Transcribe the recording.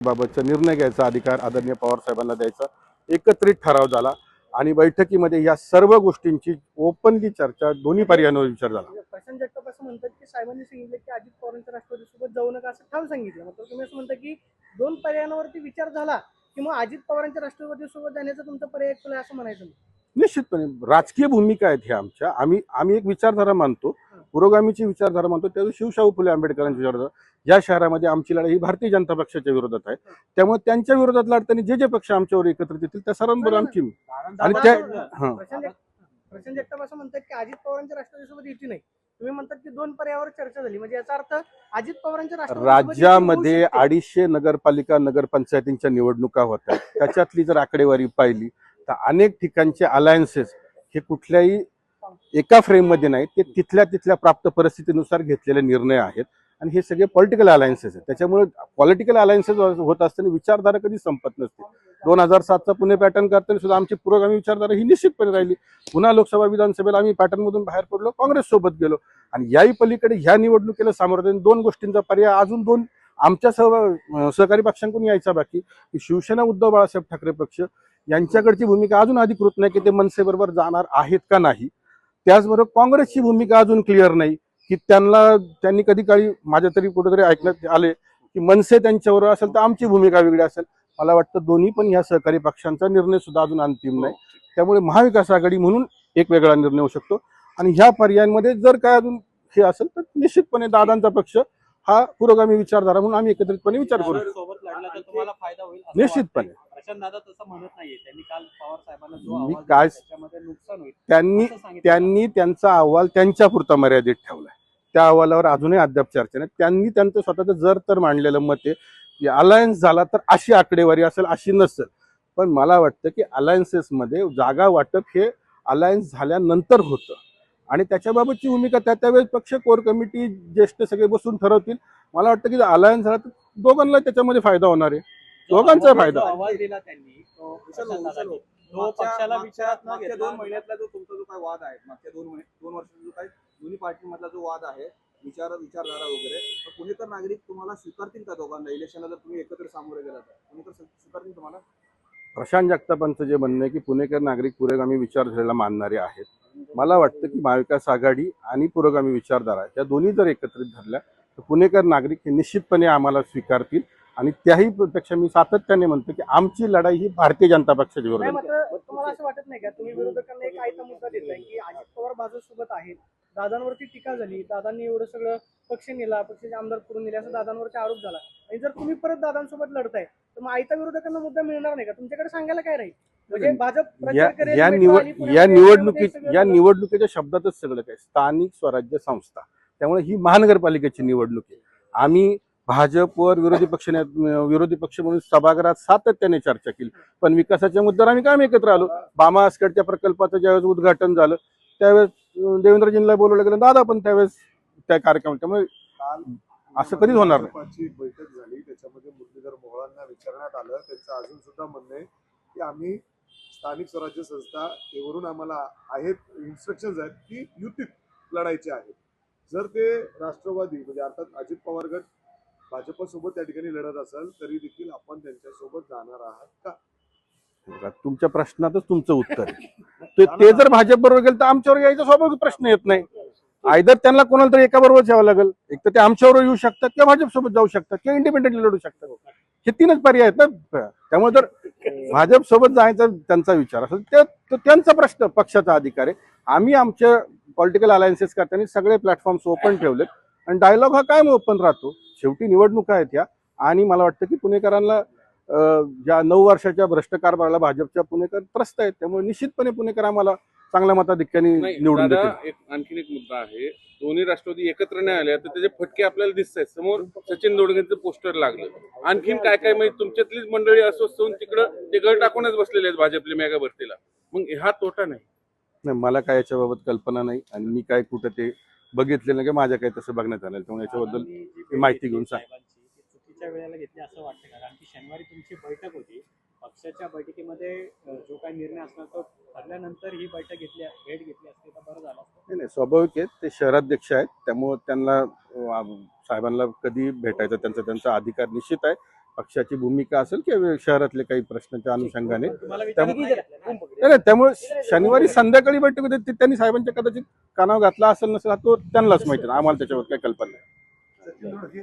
बाबतचा निर्णय घ्यायचा अधिकार आदरणीय पवार साहेबांना द्यायचा एकत्रित ठराव झाला आणि बैठकीमध्ये या सर्व गोष्टींची ओपनली चर्चा दोन्ही पर्यायांवर विचार झाला. प्रशांत जगताप असं म्हणतात की साहेबांनी सांगितलं की अजित पवारांच्या राष्ट्रवादीसोबत जाऊ नका असं ठाम सांगितलं. मात्र तुम्ही असं म्हणता की दोन पर्यायांवरती विचार झाला की मग अजित पवारांच्या राष्ट्रवादीसोबत जाण्याचा तुमचा पर्याय खुला असं म्हणायचं. निश्चितपणे राजकीय भूमिका आहेत ह्या आमच्या. आम्ही एक विचारधारा मानतो, पुरोगामीची विचारधारा मानतो. त्यावेळी शिवशाहू फुले आंबेडकरांची विचारधारा. या शहरामध्ये आमची लढाई ही भारतीय जनता पक्षाच्या विरोधात आहे. त्यामुळे त्यांच्या विरोधात लढताना जे जे पक्ष आमच्यावर एकत्रित येतील त्या सर्वांबरोबर आमची आणि त्या प्रशांत जगताप असं म्हणतात की अजित पवारांच्या राष्ट्रवादीसोबत युती नाही. तुम्ही म्हणतात की दोन पर्यायावर चर्चा झाली, म्हणजे याचा अर्थ अजित पवारांच्या राज्यामध्ये 250 नगरपालिका नगरपंचायतींच्या निवडणुका होतात. त्याच्यातली जर आकडेवारी पाहिली तर अनेक ठिकाणचे अलायन्सेस हे कुठल्याही एका फ्रेममध्ये नाही, ते तिथल्या प्राप्त परिस्थितीनुसार घेतलेले निर्णय आहेत आणि हे सगळे पॉलिटिकल अलायन्सेस आहेत. त्याच्यामुळे पॉलिटिकल अलायन्सेस होत असताना विचारधारा कधी संपत नसते. 2007चा पुणे पॅटर्न करताना सुद्धा आमची पुरोगामी विचारधारा ही निश्चितपणे राहिली. पुन्हा लोकसभा विधानसभेला आम्ही पॅटर्नमधून बाहेर पडलो, काँग्रेस सोबत गेलो आणि याही पलीकडे ह्या निवडणुकीला सामोरं जाऊन दोन गोष्टींचा पर्याय अजून दोन आमच्या सहकारी पक्षांकडून यायचा बाकी. शिवसेना उद्धव बाळासाहेब ठाकरे पक्ष यांच्याकडची भूमिका अजून अधिकृत नाही की ते मनसेबरोबर जाणार आहेत का नाही. त्याचबरोबर काँग्रेसची भूमिका अजून क्लिअर नाही की त्यांनी कधी काळी माझ्या तरी कुठेतरी ऐकण्यात आले की मनसे त्यांच्याबरोबर असेल तर आमची भूमिका वेगळी असेल. मला वाटतं दोन्ही पण ह्या सहकारी पक्षांचा निर्णय सुद्धा अजून अंतिम नाही. त्यामुळे महाविकास आघाडी म्हणून एक वेगळा निर्णय होऊ शकतो आणि ह्या पर्यायांमध्ये जर काय अजून हे असेल तर निश्चितपणे दादांचा पक्ष हा पुरोगामी विचारधारा म्हणून आम्ही एकत्रितपणे विचार करू. निश्चितपणे त्यांनी त्यांचा अहवाल त्यांच्यापुरता मर्यादित ठेवलाय. त्या अहवालावर अजूनही अद्याप चर्चा नाही. त्यांनी त्यांचं स्वतःचं जर तर मांडलेलं मत आहे की अलायन्स झाला तर अशी आकडेवारी असेल, अशी नसेल. पण मला वाटतं की अलायन्सेसमध्ये जागा वाटप हे अलायन्स झाल्यानंतर होतं आणि त्याच्याबाबतची भूमिका त्यावेळेस पक्ष कोर कमिटी ज्येष्ठ सगळे बसून ठरवतील. मला वाटतं की अलायन्स झाला तर दोघांना त्याच्यामध्ये फायदा होणार आहे, दोघांचा फायदा. अहवाल दिला त्यांनी तो पक्षाला विचारात न घेता 2 महिन्यातला जो तुमचा जो काय वाद आहे, मागच्या 2 वर्षाचा जो काय दोन्ही पार्टीमधला जो वाद आहे, विचारधारा वगैरे, तर पुणेकर नागरिक तुम्हाला स्वीकारतील का दोघांना? इलेक्शनला जर तुम्ही एकत्र सामोरे गेला तर पुणेकर स्वीकारतील तुम्हाला? प्रशांत जगतापांचं जे म्हणणं आहे की पुणेकर नागरिक पुरोगामी विचारधारेला मानणारे आहेत. मला वाटतं की महाविकास आघाडी आणि पुरोगामी विचारधारा या दोन्ही जर एकत्रित धरल्या तर पुणेकर नागरिक हे निश्चितपणे आम्हाला स्वीकारतील आणि त्याही पेक्षा मी सातत्याने म्हणतो की आमची लढाई ही भारतीय जनता पक्षाच्या विरोधात. मात्र तुम्हाला असं वाटत नाही का तुम्ही विरोधकांना एक आयता मुद्दा देताय की अजित पवार भाजपसोबत आहेत, दादांवरती टीका झाली, दादांनी एवढं सगळं पक्ष नेला, पक्षाचे आमदार करून नेले असं दादांवरती आरोप झाला आणि जर तुम्ही परत दादांसोबत लढताय तर मग आयता विरोधकांना मुद्दा मिळणार नाही का? तुमच्याकडे सांगायला काय राहील? म्हणजे भाजप या निवडणुकीच्या शब्दातच सगळं काय स्थानिक स्वराज्य संस्था. त्यामुळे ही महानगरपालिकेची निवडणूक आहे. आम्ही भाजपवर विरोधी पक्ष म्हणून सभागृहात सातत्याने चर्चा केली, पण विकासाच्या मुद्द्यावर आम्ही काम एकत्र आलो. बामा आसकडच्या प्रकल्पाचं ज्यावेळेस उद्घाटन झालं त्यावेळेस देवेंद्रजींना बोलवलं गेलं, दादा पण त्यावेळेस त्या कार्यक्रमात. त्यामुळे असं कधीच होणार नाही. बैठक झाली, त्याच्यामध्ये मुरलीधर मोहोळांना विचारण्यात आलं. त्यांचं अजून सुद्धा म्हणणं आहे की आम्ही स्थानिक स्वराज्य संस्था वरून आम्हाला आहेत इन्स्ट्रक्शन्स आहेत की युतीत लढायचे आहेत. जर ते राष्ट्रवादी म्हणजे अर्थात अजित पवार गट भाजपसोबत त्या ठिकाणी लढत असेल तरी देखील आपण त्यांच्यासोबत जाणार आहात का? तुमच्या प्रश्नातच तुमचं उत्तर आहे. ते जर भाजप बरोबर गेलं तर आमच्यावर यायचा स्वाभाविक प्रश्न येत नाही. आयदर त्यांना कोणाला तरी एका बरोबर यावं लागेल, एक तर ते आमच्याबरोबर येऊ शकतात किंवा भाजपसोबत जाऊ शकतात किंवा इंडिपेंडेंटली लढू शकतात. हे तीनच पर्याय आहेत ना. त्यामुळे जर भाजप सोबत जायचा त्यांचा विचार असेल तर त्यांचा प्रश्न, पक्षाचा अधिकार आहे. आम्ही आमच्या पॉलिटिकल अलायन्सेस करताना सगळे प्लॅटफॉर्म्स ओपन ठेवलेत आणि डायलॉग हा कायम ओपन राहतो. शेवटी निवडणुका आहेत या आणि मला वाटतं की पुणेकरांना ज्या 9 वर्षाच्या भ्रष्ट कारभाराला भाजपच्या पुणेकर त्रस्त आहेत. त्यामुळे निश्चितपणे पुणेकर आम्हाला चांगल्या मताधिक्याने निवडून देतील. आणखीन एक मुद्दा आहे, दोन्ही राष्ट्रवादी एकत्र नाही आले तर त्याचे फटके आपल्याला दिसत आहेत. समोर सचिन दोडगेंचं पोस्टर लागलं, आणखीन काय काय म्हणजे तुमच्यातलीच मंडळी अस्वस्थ होऊन तिकडं ते गळ टाकूनच बसलेले आहेत भाजपले मेगा भरतीला. मग हा तोटा नाही. मला काय याच्याबाबत कल्पना नाही आणि मी काय कुठं ते बघितले नाही की माझ्या काही तसं बघण्यात आलं. त्यामुळे याच्याबद्दल माहिती घेऊन सांग. चुकीच्या वेळेला घेतली असं वाटतं का? कारण की शनिवारी तुमची बैठक होती, पक्षाच्या बैठकीमध्ये जो काही निर्णय असणार तो ठरल्यानंतर ही भेट घेतली असते तर बरं झालं असतं. नाही, स्वाभाविक आहे. ते शहराध्यक्ष आहेत त्यामुळे त्यांना साहेबांना कधी भेटायचं त्यांचा अधिकार निश्चित आहे. पक्षाची भूमिका असेल किंवा शहरातले काही प्रश्नाच्या अनुषंगाने तुम्हाला नाही, त्यामुळे शनिवारी संध्याकाळी बैठक होते ती त्यांनी साहेबांच्या कदाचित कानावर घातला असेल नसेल तो त्यांनाच माहिती आहे. आम्हाला त्याच्यावर काही कल्पना नाही. सचिन दोडके